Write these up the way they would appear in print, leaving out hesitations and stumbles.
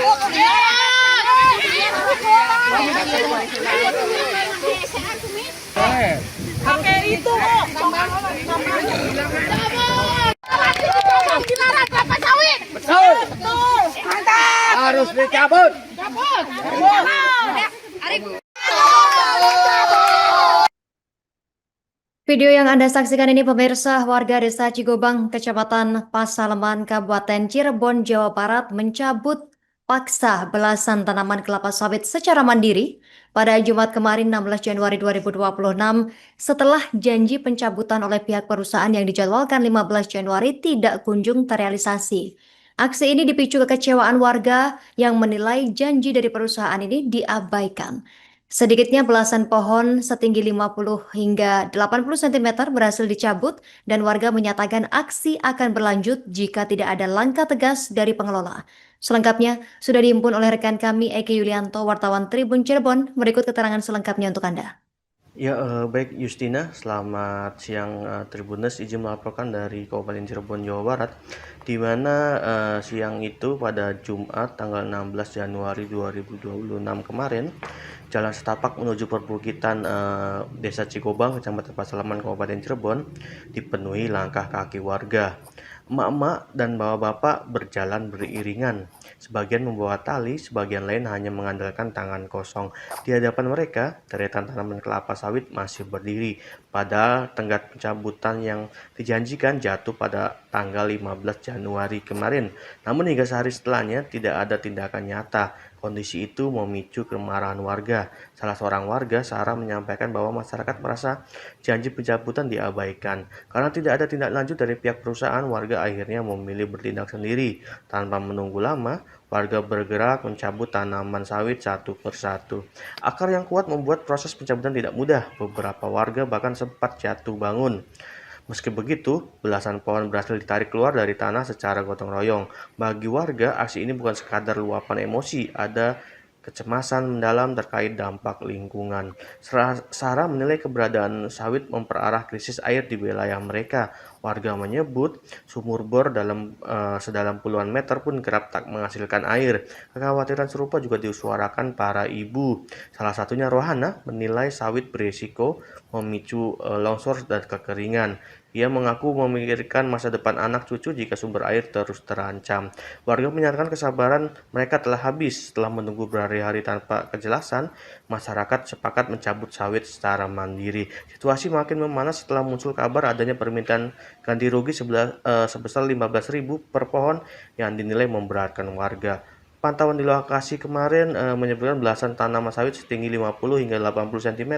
Pakai itu kok. Dilarang kelapa sawit. Betul. Betul. Mantap. Harus dicabut. Cabut. Video yang Anda saksikan ini pemirsa, warga Desa Cigobang, Kecamatan Pasaleman, Kabupaten Cirebon, Jawa Barat mencabut paksa belasan tanaman kelapa sawit secara mandiri pada Jumat kemarin 16 Januari 2026 setelah janji pencabutan oleh pihak perusahaan yang dijadwalkan 15 Januari tidak kunjung terrealisasi. Aksi ini dipicu kekecewaan warga yang menilai janji dari perusahaan ini diabaikan. Sedikitnya belasan pohon setinggi 50 hingga 80 cm berhasil dicabut dan warga menyatakan aksi akan berlanjut jika tidak ada langkah tegas dari pengelola. Selengkapnya sudah dihimpun oleh rekan kami Eki Yulianto, wartawan Tribun Cirebon. Berikut keterangan selengkapnya untuk Anda. Ya, baik Justina, selamat siang Tribuners, izin melaporkan dari Kabupaten Cirebon, Jawa Barat, di mana siang itu pada Jumat tanggal 16 Januari 2026 kemarin, jalan setapak menuju perbukitan Desa Cigobang, Kecamatan Pasaleman, Kabupaten Cirebon, dipenuhi langkah kaki warga. Emak-emak dan bapak-bapak berjalan beriringan. Sebagian membawa tali, sebagian lain hanya mengandalkan tangan kosong. Di hadapan mereka, deretan tanaman kelapa sawit masih berdiri. Padahal tenggat pencabutan yang dijanjikan jatuh pada tanggal 15 Januari kemarin. Namun hingga sehari setelahnya tidak ada tindakan nyata. Kondisi itu memicu kemarahan warga. Salah seorang warga, Sarah, menyampaikan bahwa masyarakat merasa janji pencabutan diabaikan. Karena tidak ada tindak lanjut dari pihak perusahaan, warga akhirnya memilih bertindak sendiri. Tanpa menunggu lama, warga bergerak mencabut tanaman sawit satu persatu. Akar yang kuat membuat proses pencabutan tidak mudah. Beberapa warga bahkan sempat jatuh bangun. Meski begitu, belasan pohon berhasil ditarik keluar dari tanah secara gotong royong. Bagi warga, aksi ini bukan sekadar luapan emosi, ada kecemasan mendalam terkait dampak lingkungan. Sarah menilai keberadaan sawit memperarah krisis air di wilayah mereka. Warga menyebut sumur bor sedalam puluhan meter pun kerap tak menghasilkan air. Kekhawatiran serupa juga disuarakan para ibu. Salah satunya Rohana menilai sawit berisiko memicu longsor dan kekeringan. Ia mengaku memikirkan masa depan anak cucu jika sumber air terus terancam. Warga menyatakan kesabaran mereka telah habis. Setelah menunggu berhari-hari tanpa kejelasan, masyarakat sepakat mencabut sawit secara mandiri. Situasi makin memanas setelah muncul kabar adanya permintaan ganti rugi sebesar 15.000 per pohon yang dinilai memberatkan warga. Pantauan di lokasi kemarin menyebutkan belasan tanaman sawit setinggi 50 hingga 80 cm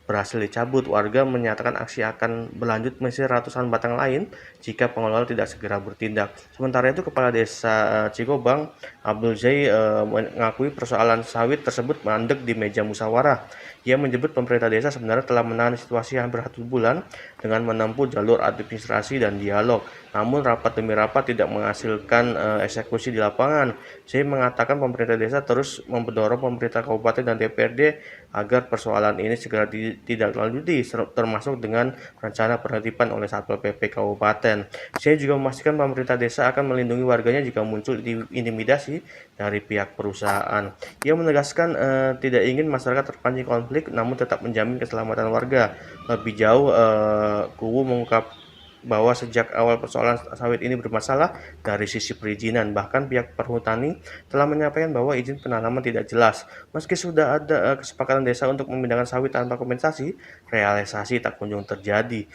berhasil dicabut. Warga menyatakan aksi akan berlanjut masih ratusan batang lain jika pengelola tidak segera bertindak. Sementara itu, Kepala Desa Cigobang, Abdul Zai, mengakui persoalan sawit tersebut mandek di meja musyawarah. Ia menyebut pemerintah desa sebenarnya telah menahan situasi hampir 1 bulan dengan menempuh jalur administrasi dan dialog. Namun rapat demi rapat tidak menghasilkan eksekusi di lapangan. Zai mengatakan pemerintah desa terus mendorong pemerintah kabupaten dan DPRD agar persoalan ini segera ditindaklanjuti, termasuk dengan rencana penertiban oleh Satpol PP Kabupaten. Zai juga memastikan pemerintah desa akan melindungi warganya jika muncul intimidasi dari pihak perusahaan. Ia menegaskan tidak ingin masyarakat terpancing konflik, namun tetap menjamin keselamatan warga. Lebih jauh, Kuwu mengungkap bahwa sejak awal persoalan sawit ini bermasalah dari sisi perizinan. Bahkan pihak perhutani telah menyampaikan bahwa izin penanaman tidak jelas. Meski sudah ada kesepakatan desa untuk memindahkan sawit tanpa kompensasi, realisasi tak kunjung terjadi.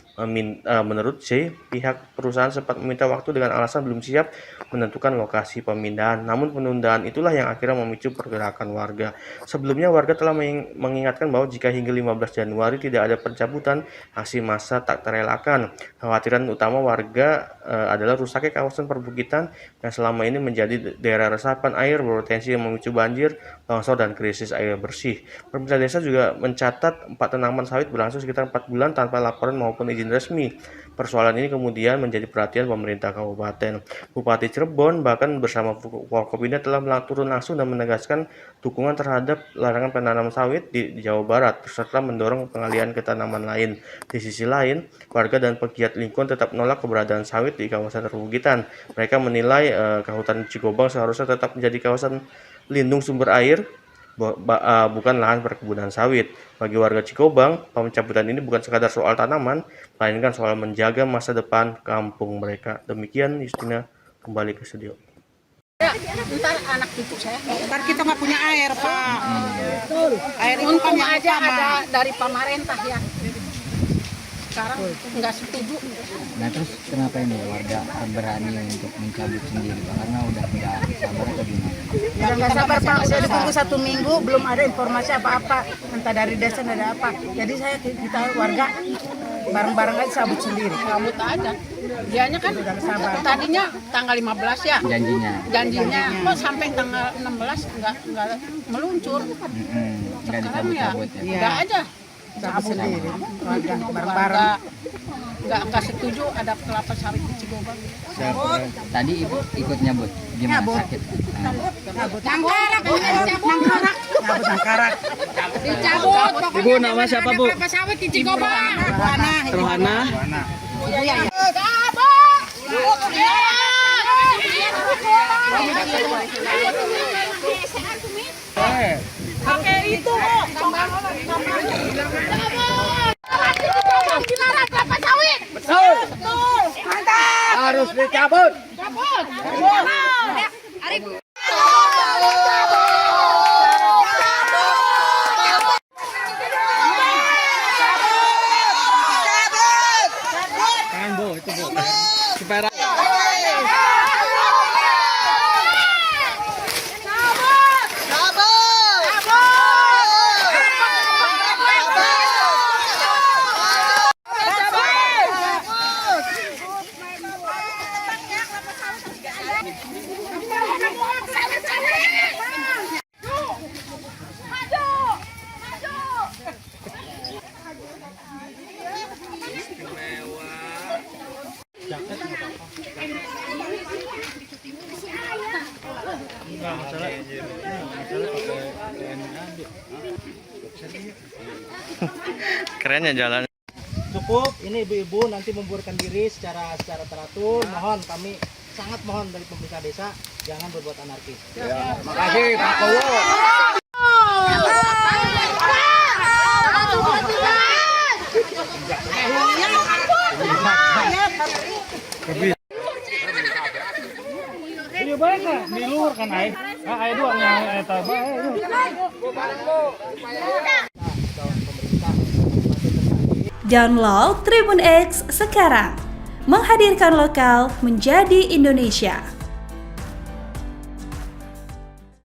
Menurut C, pihak perusahaan sempat meminta waktu dengan alasan belum siap menentukan lokasi pemindahan. Namun penundaan itulah yang akhirnya memicu pergerakan warga. Sebelumnya warga telah mengingatkan bahwa jika hingga 15 Januari tidak ada pencabutan, aksi massa tak terelakkan. Khawatiran utama warga adalah rusaknya kawasan perbukitan yang selama ini menjadi daerah resapan air berpotensi yang memicu banjir, longsor, dan krisis air bersih. Pemerintah desa juga mencatat 4 tanaman sawit berlangsung sekitar 4 bulan tanpa laporan maupun izin resmi. Persoalan ini kemudian menjadi perhatian pemerintah kabupaten. Bupati Cirebon bahkan bersama Forkopimda telah turun langsung dan menegaskan dukungan terhadap larangan penanaman sawit di Jawa Barat, serta mendorong pengalihan ke tanaman lain. Di sisi lain, warga dan pegiat lingkungan tetap menolak keberadaan sawit di kawasan perbukitan. Mereka menilai Kahutan Cigobang seharusnya tetap menjadi kawasan lindung sumber air, bukan lahan perkebunan sawit. Bagi warga Cikobang, pencabutan ini bukan sekadar soal tanaman, melainkan soal menjaga masa depan kampung mereka. Demikian Justina, kembali ke studio. Ntar anak cucu saya. Ntar kita nggak punya air, Pak. Air itu kan Untung yang aja utama. ada dari pemerintah ya. Sekarang nggak setuju. Nah terus kenapa ini warga berani untuk mencabut sendiri Pak? Karena udah nggak sabar atau gimana? Udah nggak sabar, Pak. Udah ditunggu 1 minggu, belum ada informasi apa-apa. Entah dari desa, ada apa. Jadi kita warga bareng-bareng aja cabut sendiri. Cabut aja. Dianya kan tadinya tanggal 15 ya. Janjinya kok sampai tanggal 16 nggak meluncur. Nggak Sekarang ya dicabut-cabut ya? nggak aja. Cabut sendiri. Warga bareng-bareng. Warga nggak setuju ada kelapa sawit di Cigobang. Tadi ibu ikut nyabut, gimana sakit? Nah, Nangkarak. Dicabut. Ibu nama siapa Bu? Kelapa sawit di Cigobang. Rohana. Pakai itu kok. Gimana kelapa sawit? Betul. Mantap. Harus dicabut. Cabut. Arif. Tangan Bu, itu Bu. Supaya Keren ya jalan. Cukup, ini ibu-ibu nanti membuarkan diri secara teratur. Mohon kami sangat mohon dari pemerintah desa jangan berbuat anarkis. makasih Pak Kowo. Ini baik kan, di luar kan air. Air doang yang eta Download Tribun X sekarang, menghadirkan lokal menjadi Indonesia.